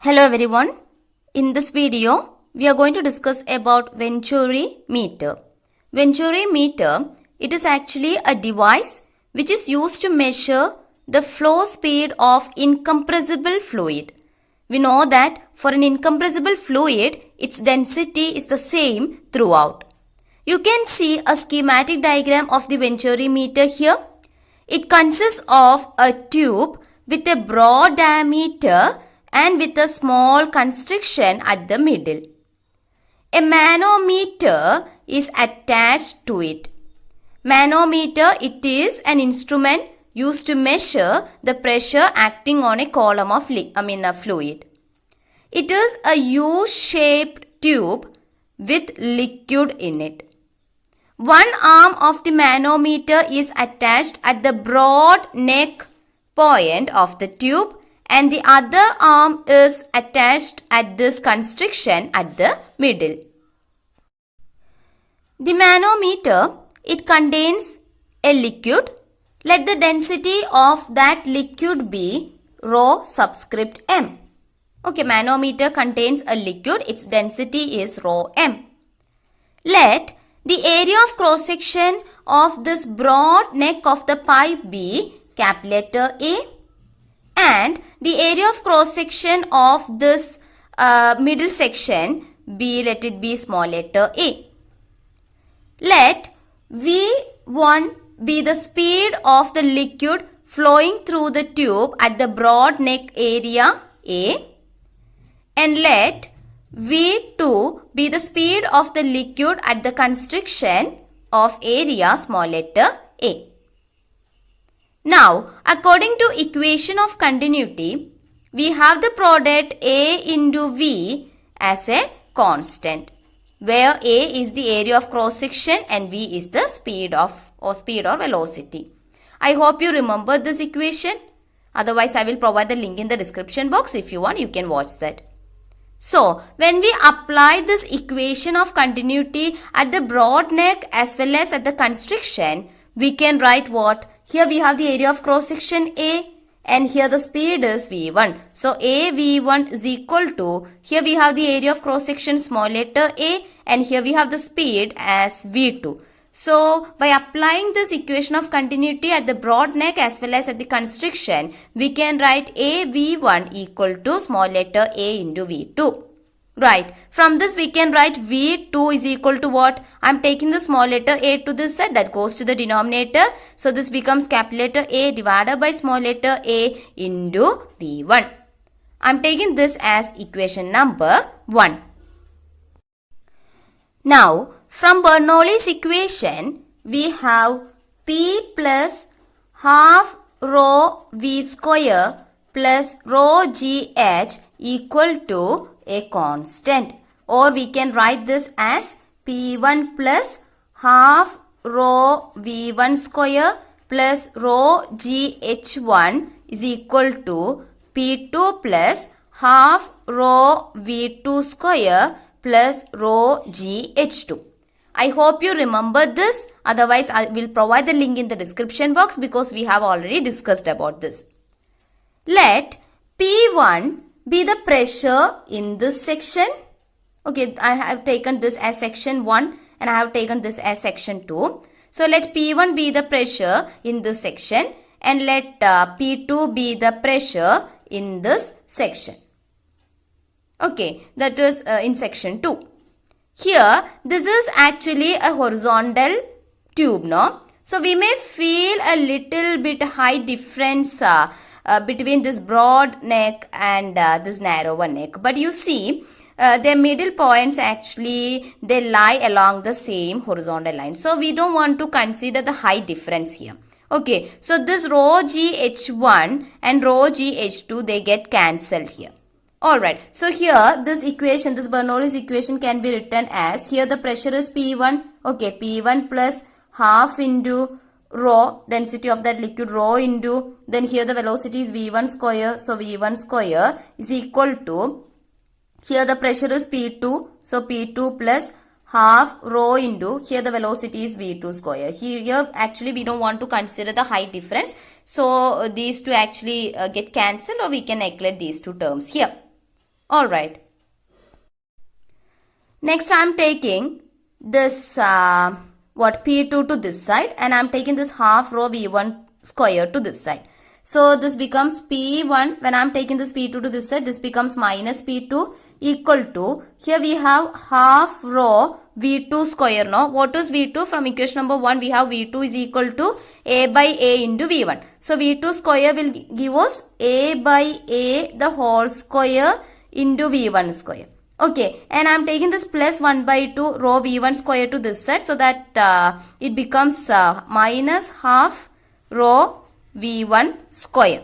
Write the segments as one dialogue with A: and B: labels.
A: Hello everyone. In this video, we are going to discuss about Venturi meter. Venturi meter, it is actually a device which is used to measure the flow speed of incompressible fluid. We know that for an incompressible fluid, its density is the same throughout. You can see a schematic diagram of the Venturi meter here. It consists of a tube with a broad diameter and with a small constriction at the middle. A manometer is attached to it. Manometer, it is an instrument used to measure the pressure acting on a column of fluid. It is a U-shaped tube with liquid in it. One arm of the manometer is attached at the broad neck point of the tube, and the other arm is attached at this constriction at the middle. The manometer, it contains a liquid. Let the density of that liquid be rho subscript m. Okay, manometer contains a liquid. Its density is rho m. Let the area of cross section of this broad neck of the pipe be capital letter A, and the area of cross section of this middle section be, let it be small letter a. Let V1 be the speed of the liquid flowing through the tube at the broad neck area A, and let V2 be the speed of the liquid at the constriction of area small letter a. Now, according to equation of continuity, we have the product A into V as a constant, where A is the area of cross section and V is the speed or velocity. I hope you remember this equation. Otherwise, I will provide the link in the description box. If you want, you can watch that. So, when we apply this equation of continuity at the broad neck as well as at the constriction, we can write what? Here we have the area of cross section A, and here the speed is V1. So A V1 is equal to, here we have the area of cross section small letter a, and here we have the speed as V2. So by applying this equation of continuity at the broad neck as well as at the constriction, we can write A V1 equal to small letter a into V2. Right. From this we can write V2 is equal to what? I am taking the small letter a to this side, that goes to the denominator. So this becomes capital letter A divided by small letter a into V1. I am taking this as equation number 1. Now from Bernoulli's equation, we have P plus half rho V square plus rho GH equal to a constant, or we can write this as P1 plus half rho V1 square plus rho GH1 is equal to P2 plus half rho V2 square plus rho GH2. I hope you remember this. Otherwise, I will provide the link in the description box because we have already discussed about this. Let P1 be the pressure in this section. Okay, I have taken this as section 1 and I have taken this as section 2. So let P1 be the pressure in this section and let P2 be the pressure in this section. Okay, that was in section 2. Here, this is actually a horizontal tube, no? So we may feel a little bit high difference between this broad neck and this narrower neck. But you see, their middle points actually, they lie along the same horizontal line. So we don't want to consider the height difference here. Okay, so this rho GH1 and rho GH2, they get cancelled here. Alright, so here this equation, this Bernoulli's equation can be written as, here the pressure is P1. Okay, P1 plus half into rho, density of that liquid rho into, then here the velocity is V1 square. So V1 square is equal to, here the pressure is P2. So P2 plus half rho into, here the velocity is V2 square. Here actually we don't want to consider the height difference. So these two actually get cancelled, or we can neglect these two terms here. Alright. Next I am taking this P2 to this side, and I am taking this half rho V1 square to this side. So this becomes P1. When I am taking this P2 to this side, this becomes minus P2 equal to, here we have half rho V2 square. No, what is V2? From equation number 1 we have V2 is equal to A by A into V1. So V2 square will give us A by A the whole square into V1 square. Okay, and I am taking this plus 1 by 2 rho V1 square to this side, so that it becomes minus half rho V1 square.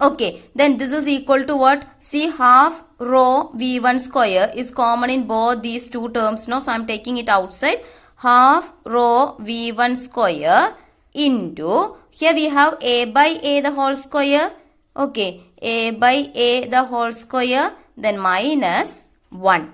A: Okay, then this is equal to what? See, half rho V1 square is common in both these two terms. No, so I am taking it outside. Half rho V1 square into, here we have A by A the whole square. Okay, A by A the whole square, then minus 1.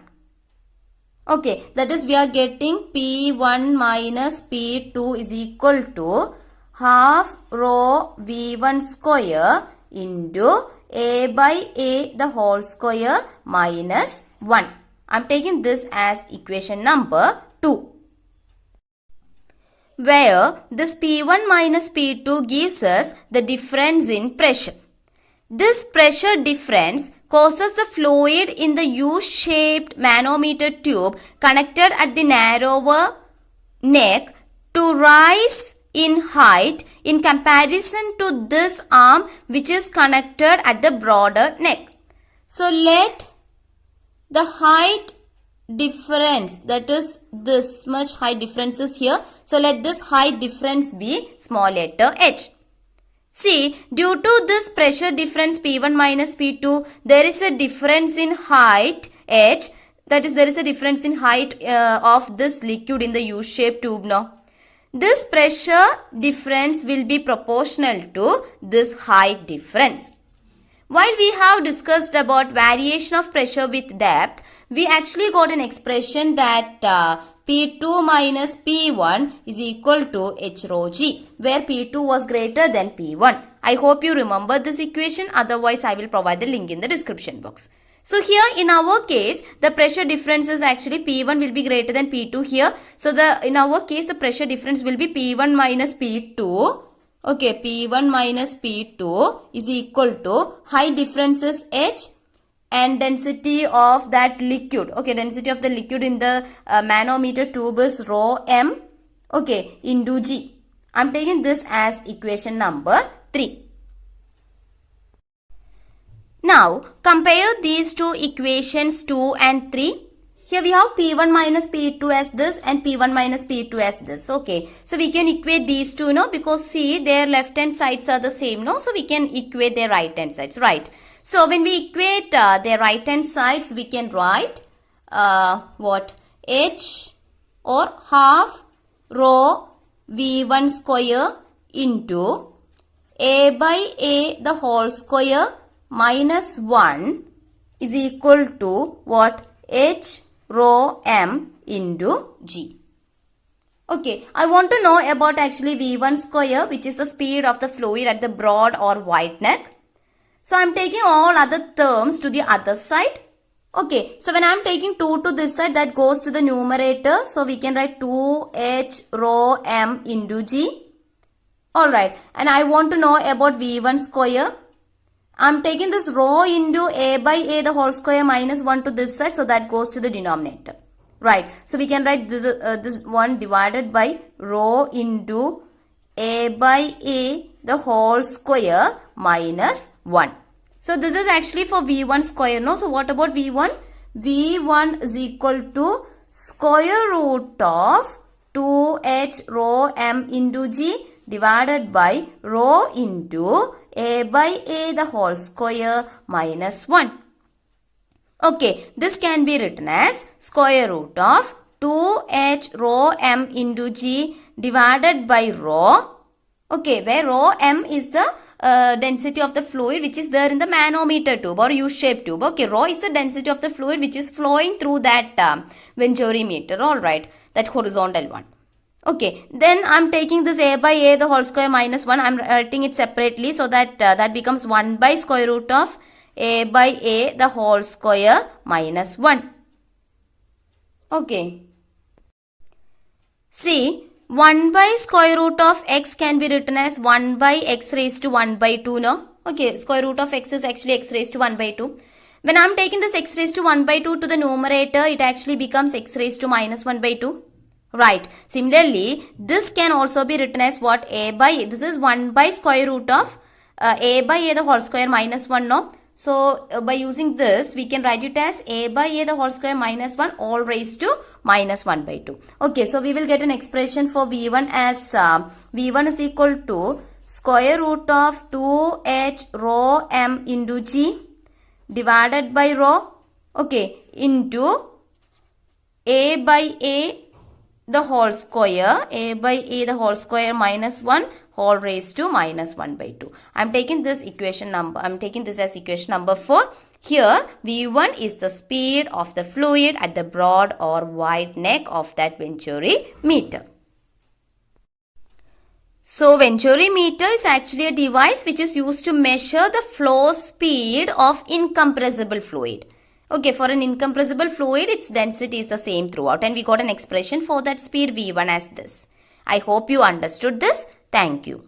A: Okay, that is we are getting P1 minus P2 is equal to half rho V1 square into A by A the whole square minus 1. I am taking this as equation number 2. Where this P1 minus P2 gives us the difference in pressure. This pressure difference causes the fluid in the U-shaped manometer tube connected at the narrower neck to rise in height in comparison to this arm which is connected at the broader neck. So let the height difference, that is this much height difference is here. So let this height difference be small letter h. See, due to this pressure difference P1 minus P2, there is a difference in height h. That is, there is a difference in height of this liquid in the U-shaped tube now. This pressure difference will be proportional to this height difference. While we have discussed about variation of pressure with depth, we actually got an expression that P2 minus P1 is equal to H rho G, where P2 was greater than P1. I hope you remember this equation, otherwise I will provide the link in the description box. So here in our case, the pressure difference is actually P1 will be greater than P2 here. So in our case, the pressure difference will be P1 minus P2. Okay, P1 minus P2 is equal to height difference is H and density of that liquid. Okay, density of the liquid in the manometer tube is rho M. Okay, into G. I am taking this as equation number 3. Now, compare these two equations 2 and 3. Here we have P1 minus P2 as this and P1 minus P2 as this. Okay, so we can equate these two, no, because see, their left hand sides are the same, no, so we can equate their right hand sides, right? So when we equate their right hand sides, we can write what? H or half rho V1 square into A by A the whole square minus 1 is equal to what? H rho M into G. Okay, I want to know about actually V1 square, which is the speed of the fluid at the broad or wide neck. So I am taking all other terms to the other side. Okay, so when I am taking 2 to this side, that goes to the numerator. So we can write 2H rho M into G. Alright, and I want to know about V1 square. I am taking this rho into A by A the whole square minus 1 to this side. So that goes to the denominator. Right, so we can write this one divided by rho into A by A the whole square minus 1. So this is actually for V1 square, no? So what about V1? V1 is equal to square root of 2H rho M into G divided by rho into A by A the whole square minus 1. Okay, this can be written as square root of 2H rho M into G divided by rho. Okay, where rho M is the density of the fluid which is there in the manometer tube or U-shaped tube. Okay, rho is the density of the fluid which is flowing through that Venturi meter. Alright, that horizontal one. Okay, then I am taking this A by A the whole square minus 1. I am writing it separately so that that becomes 1 by square root of A by A the whole square minus 1. Okay. See, 1 by square root of x can be written as 1 by x raised to 1 by 2, no? Okay, square root of x is actually x raised to 1 by 2. When I am taking this x raised to 1 by 2 to the numerator, it actually becomes x raised to minus 1 by 2. Right. Similarly, this can also be written as what? A by, this is 1 by square root of A by A the whole square minus 1, no? So, by using this, we can write it as A by A the whole square minus 1 all raised to minus 1 by 2. Okay, so we will get an expression for V1 as V1 is equal to square root of 2h rho m into g divided by rho, okay, into A by A the whole square, A by A the whole square minus 1 whole raised to minus 1 by 2. I am taking this equation number, I am taking this as equation number 4. Here, V1 is the speed of the fluid at the broad or wide neck of that Venturi meter. So, Venturi meter is actually a device which is used to measure the flow speed of incompressible fluid. Okay, for an incompressible fluid, its density is the same throughout, and we got an expression for that speed V1 as this. I hope you understood this. Thank you.